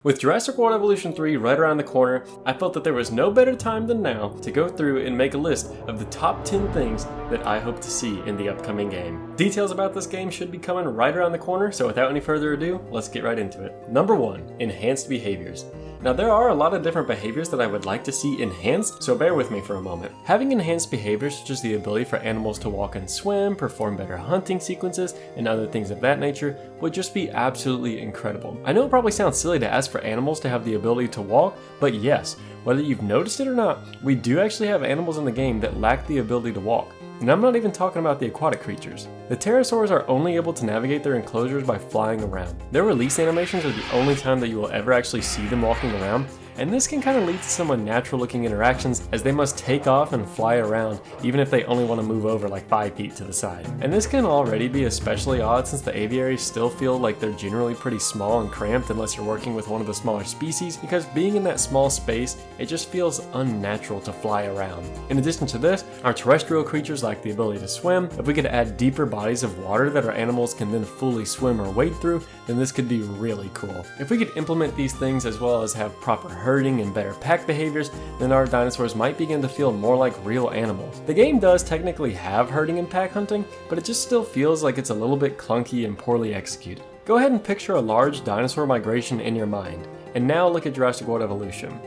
With Jurassic World Evolution 3 right around the corner, I felt that there was no better time than now to go through and make a list of the top 10 things that I hope to see in the upcoming game. Details about this game should be coming right around the corner, so without any further ado, let's get right into it. Number 1. Enhanced behaviors. Now there are a lot of different behaviors that I would like to see enhanced, so bear with me for a moment. Having enhanced behaviors such as the ability for animals to walk and swim, perform better hunting sequences, and other things of that nature would just be absolutely incredible. I know it probably sounds silly to ask for animals to have the ability to walk, but yes, whether you've noticed it or not, we do actually have animals in the game that lack the ability to walk. And I'm not even talking about the aquatic creatures. The pterosaurs are only able to navigate their enclosures by flying around. Their release animations are the only time that you will ever actually see them walking around, and this can kind of lead to some unnatural looking interactions as they must take off and fly around even if they only want to move over like 5 feet to the side. And this can already be especially odd since the aviaries still feel like they're generally pretty small and cramped unless you're working with one of the smaller species, because being in that small space, it just feels unnatural to fly around. In addition to this, our terrestrial creatures lack the ability to swim. If we could add deeper bodies of water that our animals can then fully swim or wade through, then this could be really cool. If we could implement these things as well as have proper herding and better pack behaviors, then our dinosaurs might begin to feel more like real animals. The game does technically have herding and pack hunting, but it just still feels like it's a little bit clunky and poorly executed. Go ahead and picture a large dinosaur migration in your mind, and now look at Jurassic World Evolution.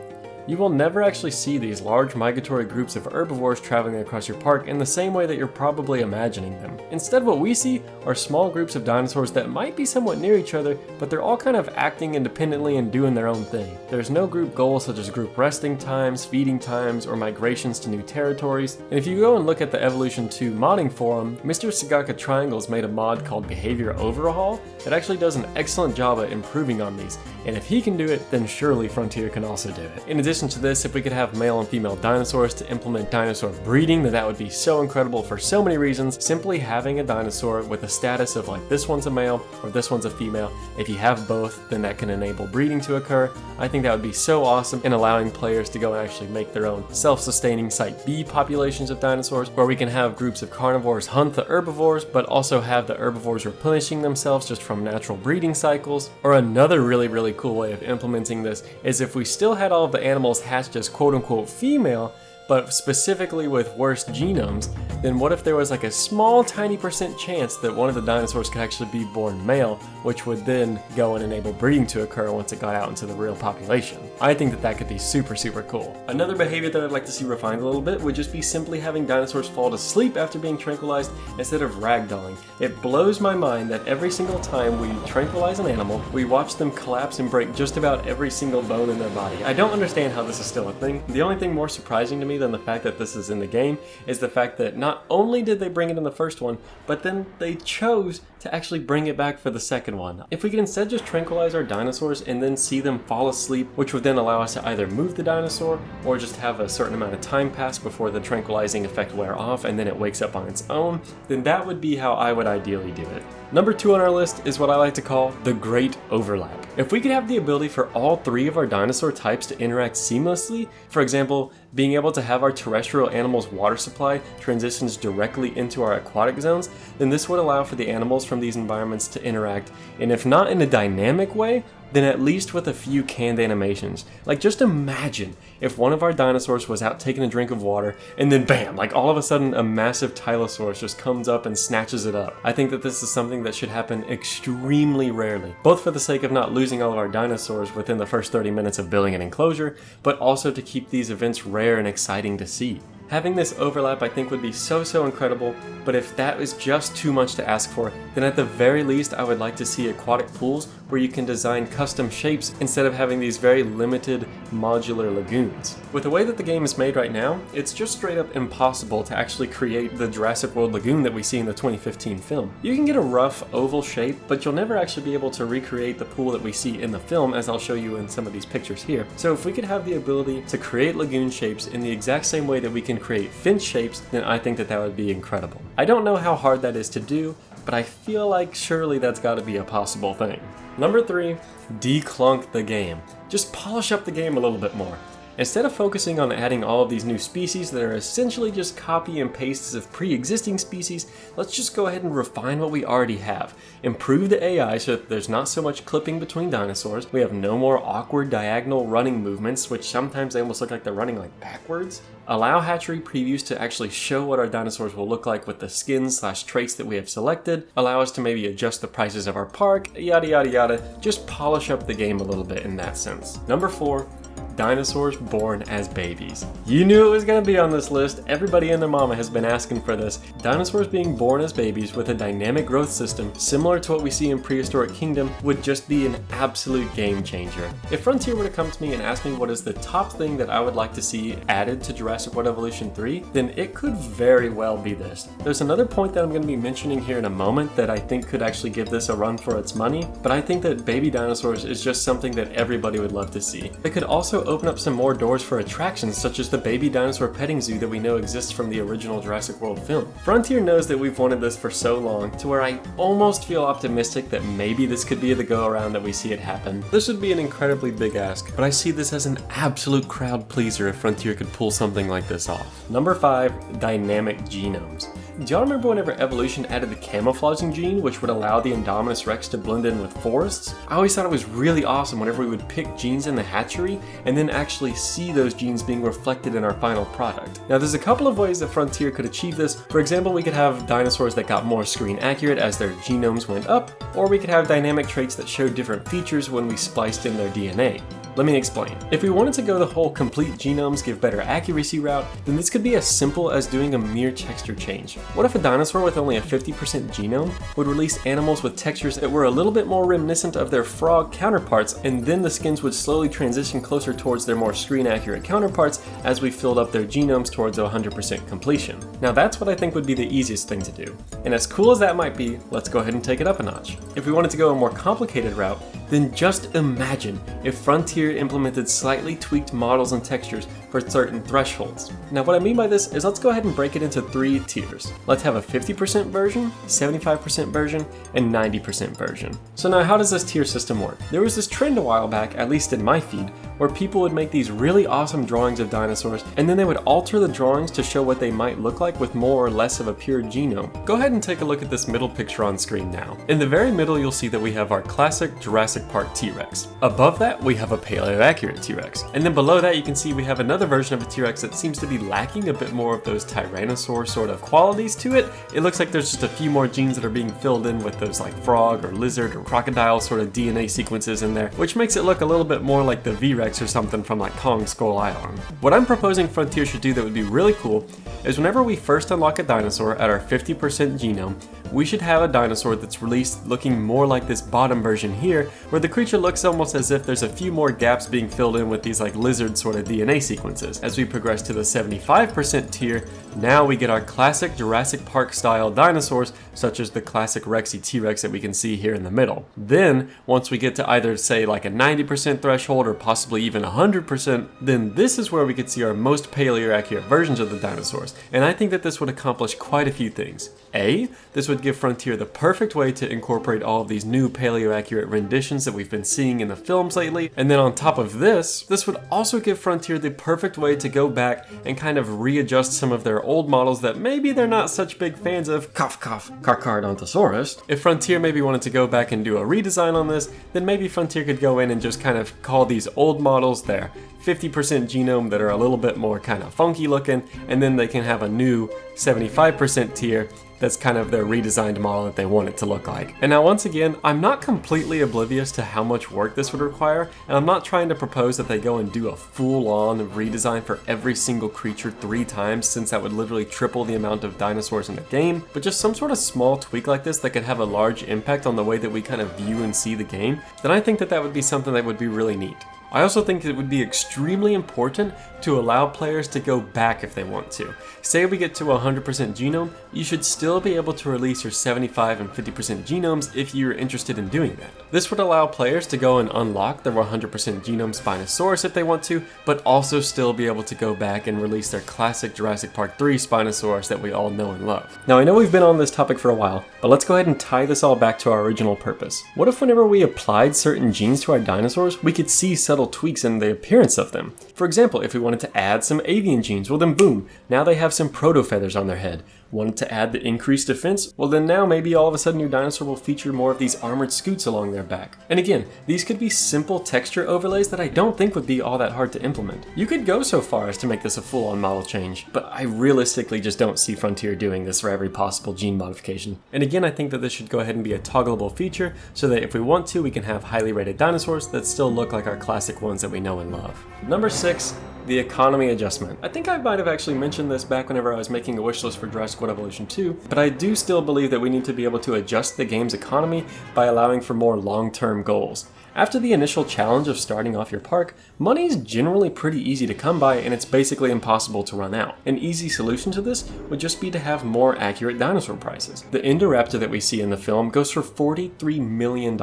You will never actually see these large migratory groups of herbivores traveling across your park in the same way that you're probably imagining them. Instead, what we see are small groups of dinosaurs that might be somewhat near each other, but they're all kind of acting independently and doing their own thing. There's no group goals such as group resting times, feeding times, or migrations to new territories. And if you go and look at the Evolution 2 modding forum, Mr. Sagaka Triangles made a mod called Behavior Overhaul that actually does an excellent job at improving on these. And if he can do it, then surely Frontier can also do it. In addition to this, if we could have male and female dinosaurs to implement dinosaur breeding, then that would be so incredible for so many reasons. Simply having a dinosaur with a status of like this one's a male or this one's a female, if you have both, then that can enable breeding to occur. I think that would be so awesome in allowing players to go and actually make their own self-sustaining Site B populations of dinosaurs, where we can have groups of carnivores hunt the herbivores, but also have the herbivores replenishing themselves just from natural breeding cycles. Or another really cool way of implementing this is if we still had all of the animals hatched as quote-unquote female, but specifically with worse genomes, then what if there was like a small tiny % chance that one of the dinosaurs could actually be born male, which would then go and enable breeding to occur once it got out into the real population. I think that that could be super cool. Another behavior that I'd like to see refined a little bit would just be simply having dinosaurs fall to sleep after being tranquilized instead of ragdolling. It blows my mind that every single time we tranquilize an animal, we watch them collapse and break just about every single bone in their body. I don't understand how this is still a thing. The only thing more surprising to me than the fact that this is in the game is the fact that not only did they bring it in the first one, but then they chose to actually bring it back for the second one. If we could instead just tranquilize our dinosaurs and then see them fall asleep, which would then allow us to either move the dinosaur or just have a certain amount of time pass before the tranquilizing effect wear off and then it wakes up on its own, then that would be how I would ideally do it. Number 2 on our list is what I like to call the Great Overlap. If we could have the ability for all 3 of our dinosaur types to interact seamlessly, for example, being able to have our terrestrial animals' water supply transitions directly into our aquatic zones, then this would allow for the animals from these environments to interact, and if not in a dynamic way, then at least with a few canned animations. Like, just imagine if one of our dinosaurs was out taking a drink of water, and then bam, like all of a sudden a massive Tylosaurus just comes up and snatches it up. I think that this is something that should happen extremely rarely, both for the sake of not losing all of our dinosaurs within the first 30 minutes of building an enclosure, but also to keep these events rare and exciting to see. Having this overlap I think would be so incredible, but if that is just too much to ask for, then at the very least I would like to see aquatic pools where you can design custom shapes instead of having these very limited modular lagoons. With the way that the game is made right now, it's just straight up impossible to actually create the Jurassic World lagoon that we see in the 2015 film. You can get a rough oval shape, but you'll never actually be able to recreate the pool that we see in the film, as I'll show you in some of these pictures here. So if we could have the ability to create lagoon shapes in the exact same way that we can create finch shapes, then I think that that would be incredible. I don't know how hard that is to do, but I feel like surely that's got to be a possible thing. Number 3, De-Clunk the Game. Just polish up the game a little bit more. Instead of focusing on adding all of these new species that are essentially just copy and pastes of pre-existing species, let's just go ahead and refine what we already have. Improve the AI so that there's not so much clipping between dinosaurs. We have no more awkward diagonal running movements, which sometimes they almost look like they're running like backwards. Allow hatchery previews to actually show what our dinosaurs will look like with the skins/traits that we have selected. Allow us to maybe adjust the prices of our park, yada yada yada. Just polish up the game a little bit in that sense. Number 4. Dinosaurs born as babies. You knew it was going to be on this list. Everybody and their mama has been asking for this. Dinosaurs being born as babies with a dynamic growth system similar to what we see in Prehistoric Kingdom would just be an absolute game changer. If Frontier were to come to me and ask me what is the top thing that I would like to see added to Jurassic World Evolution 3, then it could very well be this. There's another point that I'm going to be mentioning here in a moment that I think could actually give this a run for its money, but I think that baby dinosaurs is just something that everybody would love to see. It could also open up some more doors for attractions such as the baby dinosaur petting zoo that we know exists from the original Jurassic World film. Frontier knows that we've wanted this for so long to where I almost feel optimistic that maybe this could be the go around that we see it happen. This would be an incredibly big ask, but I see this as an absolute crowd pleaser if Frontier could pull something like this off. Number 5, dynamic genomes. Do y'all remember whenever Evolution added the camouflaging gene, which would allow the Indominus Rex to blend in with forests? I always thought it was really awesome whenever we would pick genes in the hatchery and then actually see those genes being reflected in our final product. Now there's a couple of ways that Frontier could achieve this. For example, we could have dinosaurs that got more screen accurate as their genomes went up, or we could have dynamic traits that showed different features when we spliced in their DNA. Let me explain. If we wanted to go the whole complete genomes give better accuracy route, then this could be as simple as doing a mere texture change. What if a dinosaur with only a 50% genome would release animals with textures that were a little bit more reminiscent of their frog counterparts, and then the skins would slowly transition closer towards their more screen accurate counterparts as we filled up their genomes towards 100% completion. Now that's what I think would be the easiest thing to do. And as cool as that might be, let's go ahead and take it up a notch. If we wanted to go a more complicated route, then just imagine if Frontier implemented slightly tweaked models and textures for certain thresholds. Now what I mean by this is let's go ahead and break it into 3 tiers. Let's have a 50% version, 75% version, and 90% version. So now how does this tier system work? There was this trend a while back, at least in my feed, where people would make these really awesome drawings of dinosaurs and then they would alter the drawings to show what they might look like with more or less of a pure genome. Go ahead and take a look at this middle picture on screen now. In the very middle you'll see that we have our classic Jurassic Park T-Rex. Above that we have a paleo-accurate T-Rex. And then below that you can see we have another version of a T-Rex that seems to be lacking a bit more of those Tyrannosaur sort of qualities to it. It looks like there's just a few more genes that are being filled in with those like frog or lizard or crocodile sort of DNA sequences in there, which makes it look a little bit more like the V-Rex or something from like Kong Skull Island. What I'm proposing Frontier should do that would be really cool is whenever we first unlock a dinosaur at our 50% genome, we should have a dinosaur that's released looking more like this bottom version here, where the creature looks almost as if there's a few more gaps being filled in with these like lizard sort of DNA sequences. As we progress to the 75% tier, now we get our classic Jurassic Park style dinosaurs, such as the classic Rexy T-Rex that we can see here in the middle. Then, once we get to either say like a 90% threshold or possibly even 100%, then this is where we could see our most paleo-accurate versions of the dinosaurs. And I think that this would accomplish quite a few things. A, this would give Frontier the perfect way to incorporate all of these new paleo-accurate renditions that we've been seeing in the films lately. And then on top of this would also give Frontier the perfect way to go back and kind of readjust some of their old models that maybe they're not such big fans of, cough cough, Carcharodontosaurus. If Frontier maybe wanted to go back and do a redesign on this, then maybe Frontier could go in and just kind of call these old models their 50% genome that are a little bit more kind of funky looking, and then they can have a new 75% tier that's kind of their redesigned model that they want it to look like. And now once again, I'm not completely oblivious to how much work this would require, and I'm not trying to propose that they go and do a full-on redesign for every single creature 3 times, since that would literally triple the amount of dinosaurs in the game, but just some sort of small tweak like this that could have a large impact on the way that we kind of view and see the game, then I think that that would be something that would be really neat. I also think it would be extremely important to allow players to go back if they want to. Say we get to 100% genome, you should still be able to release your 75 and 50% genomes if you're interested in doing that. This would allow players to go and unlock their 100% genome Spinosaurus if they want to, but also still be able to go back and release their classic Jurassic Park 3 Spinosaurus that we all know and love. Now I know we've been on this topic for a while, but let's go ahead and tie this all back to our original purpose. What if whenever we applied certain genes to our dinosaurs, we could see subtle little tweaks in the appearance of them. For example, if we wanted to add some avian genes, well then boom, now they have some proto-feathers on their head. Wanted to add the increased defense? Well then now maybe all of a sudden your dinosaur will feature more of these armored scoots along their back. And again, these could be simple texture overlays that I don't think would be all that hard to implement. You could go so far as to make this a full-on model change, but I realistically just don't see Frontier doing this for every possible gene modification. And again, I think that this should go ahead and be a toggleable feature so that if we want to, we can have highly rated dinosaurs that still look like our classic ones that we know and love. Number 6. The economy adjustment. I think I might have actually mentioned this back whenever I was making a wish list for Jurassic World Evolution 2, but I do still believe that we need to be able to adjust the game's economy by allowing for more long-term goals. After the initial challenge of starting off your park, money is generally pretty easy to come by and it's basically impossible to run out. An easy solution to this would just be to have more accurate dinosaur prices. The Indoraptor that we see in the film goes for $43 million.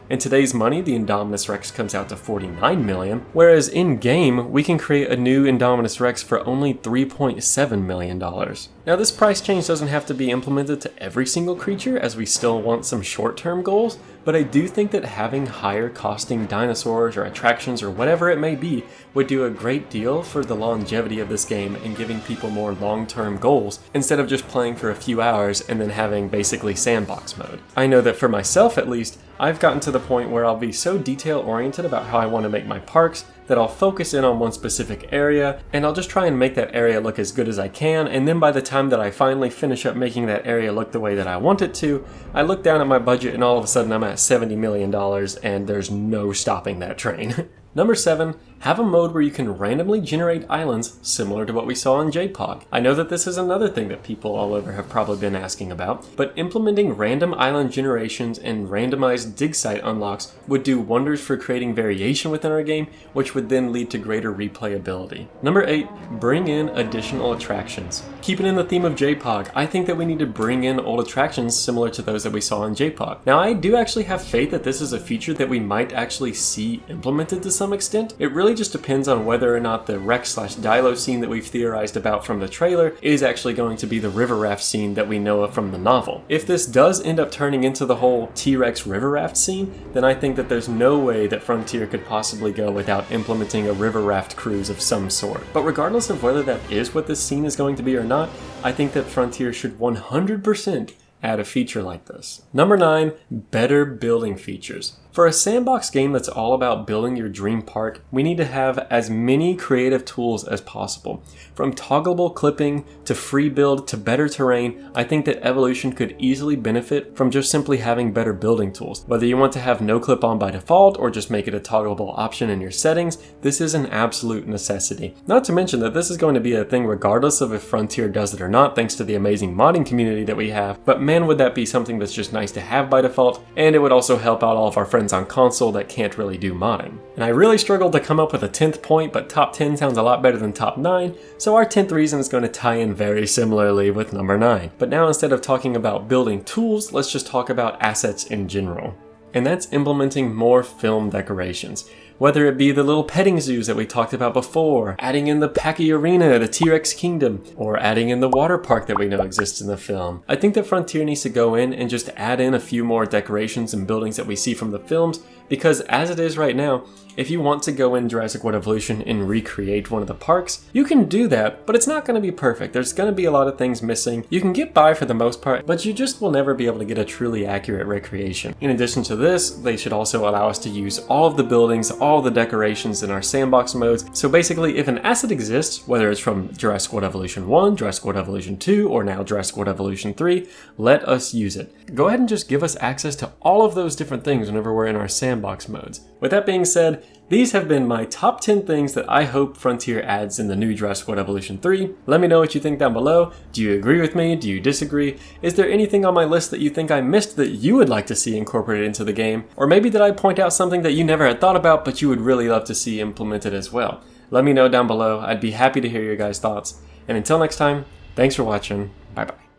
In today's money, the Indominus Rex comes out to $49 million, whereas in-game, we can create a new Indominus Rex for only $3.7 million. Now this price change doesn't have to be implemented to every single creature, as we still want some short-term goals, but I do think that having higher costing dinosaurs or attractions or whatever it may be would do a great deal for the longevity of this game and giving people more long-term goals instead of just playing for a few hours and then having basically sandbox mode. I know that for myself at least, I've gotten to the point where I'll be so detail-oriented about how I want to make my parks that I'll focus in on one specific area and I'll just try and make that area look as good as I can, and then by the time that I finally finish up making that area look the way that I want it to, I look down at my budget and all of a sudden I'm at $70 million and there's no stopping that train. Number 7, have a mode where you can randomly generate islands similar to what we saw in JPOG. I know that this is another thing that people all over have probably been asking about, but implementing random island generations and randomized dig site unlocks would do wonders for creating variation within our game, which would then lead to greater replayability. Number 8, bring in additional attractions. Keeping in the theme of JPOG, I think that we need to bring in old attractions similar to those that we saw in JPOG. Now I do actually have faith that this is a feature that we might actually see implemented to some extent. It really just depends on whether or not the Rex/Dilo scene that we've theorized about from the trailer is actually going to be the river raft scene that we know of from the novel. If this does end up turning into the whole T-Rex river raft scene, then I think that there's no way that Frontier could possibly go without implementing a river raft cruise of some sort. But regardless of whether that is what this scene is going to be or not, I think that Frontier should 100% add a feature like this. Number 9, better building features. For a sandbox game that's all about building your dream park, we need to have as many creative tools as possible. From toggleable clipping to free build to better terrain, I think that Evolution could easily benefit from just simply having better building tools. Whether you want to have no clip on by default or just make it a toggleable option in your settings, this is an absolute necessity. Not to mention that this is going to be a thing regardless of if Frontier does it or not, thanks to the amazing modding community that we have, but man would that be something that's just nice to have by default, and it would also help out all of our friends on console that can't really do modding. And I really struggled to come up with a 10th point, but top 10 sounds a lot better than top 9, so our 10th reason is going to tie in very similarly with number 9. But now instead of talking about building tools, let's just talk about assets in general. And that's implementing more film decorations. Whether it be the little petting zoos that we talked about before, adding in the Packy Arena, the T-Rex Kingdom, or adding in the water park that we know exists in the film. I think that Frontier needs to go in and just add in a few more decorations and buildings that we see from the films, because as it is right now, if you want to go in Jurassic World Evolution and recreate one of the parks, you can do that, but it's not going to be perfect. There's going to be a lot of things missing. You can get by for the most part, but you just will never be able to get a truly accurate recreation. In addition to this, they should also allow us to use all of the buildings, all the decorations in our sandbox modes. So basically, if an asset exists, whether it's from Jurassic World Evolution 1, Jurassic World Evolution 2, or now Jurassic World Evolution 3, let us use it. Go ahead and just give us access to all of those different things whenever we're in our sandbox modes. With that being said, these have been my top 10 things that I hope Frontier adds in the new Jurassic World Evolution 3. Let me know what you think down below. Do you agree with me? Do you disagree? Is there anything on my list that you think I missed that you would like to see incorporated into the game? Or maybe did I point out something that you never had thought about but you would really love to see implemented as well? Let me know down below. I'd be happy to hear your guys' thoughts. And until next time, thanks for watching. Bye bye.